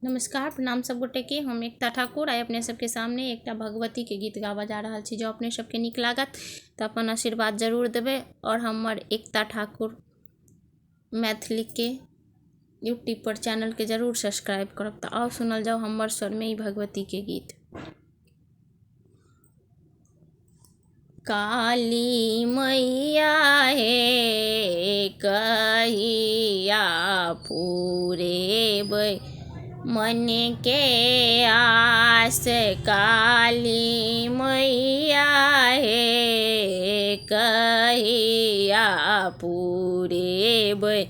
नमस्कार प्रणाम सब गोटे के। हम एकता ठाकुर आइ अपने सबके सामने एकटा भगवती के गीत गावा जा रहा छी। जो अपने सबके नीक लागत तो अपन आशीर्वाद जरूर देवे और हमर एकता ठाकुर मैथिली के यूट्यूब पर चैनल के जरूर सब्सक्राइब करब। तो आओ सुनल जाओ हमर स्वर में ई भगवती के गीत। काली मैया हे कहिया पूरेबै मन के आस। काली मैया हे कहिया पूरेबै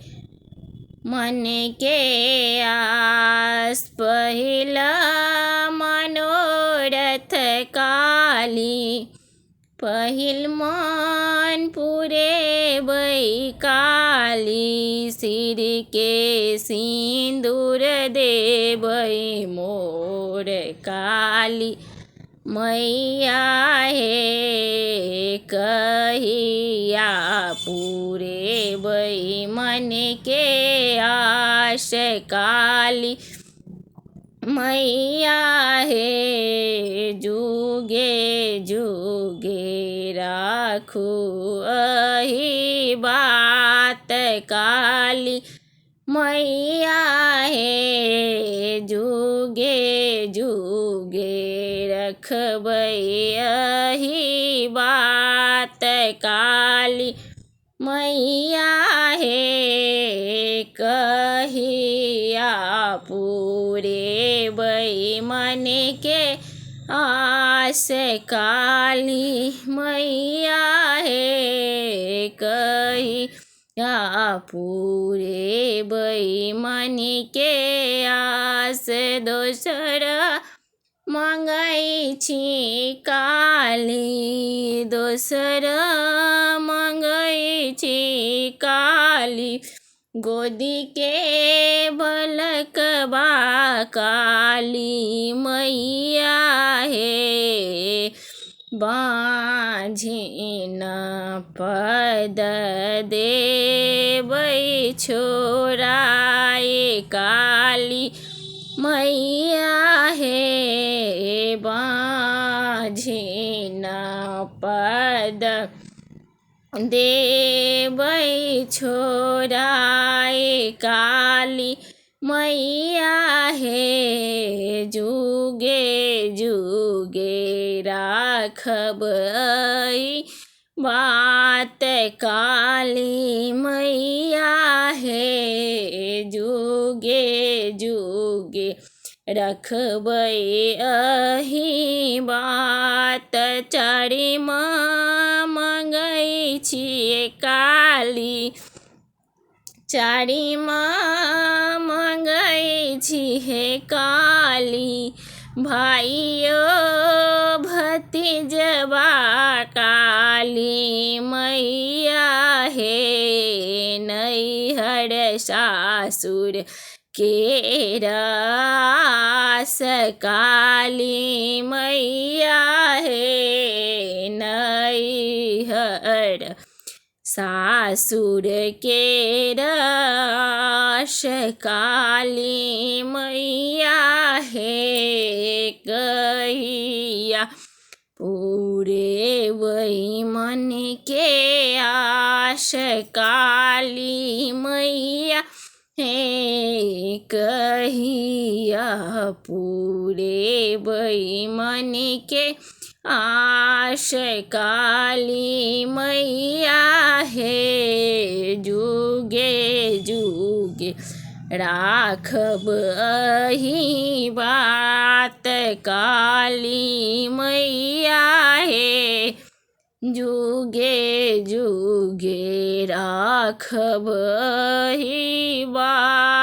मन के आस। पहिला मनोरथ काली पहिल मन पूरेबै काली। सिर के सिंदूर देबै मोर काली मैया हे कहिया पूरेबै मन के आस। काली मैया हे जुगे जुगे राखू अहि बात। काली मैया हे जुगे जुगे रखबै अहि बात। काली मैया हे कहिया पूरेबै मन के आस। काली मैया हे कहिया पूरेबै मन के आस। दोसर मंगै छी काली दोसर मंगै छी काली। गोदी के बलकबा काली मैया हे बाँझिन पद देबै छोड़ाए। काली मैया हे बाँझिन पद देबै छोड़ाए। काली मैया हे जुगे जुगे राखब अहि बात। काली मैया हे जुगे जुगे रखबै अहि बात। चारिमा मंगै छियै काली चारिमा मंगै छी हे काली। भाइयो भतीजबा काली मैया हे नैहर सासुर के रास। काली मैया हे नैहर सासुर के रास। काली मैया हे कहिया पूरेबै मन के आस। काली मैया हे कहिया पूरेबै मन के आस। काली मैया हे जुगे जुगे राखब अहि बात। काली मैया हे जुगे जुगे राखब अहि बात।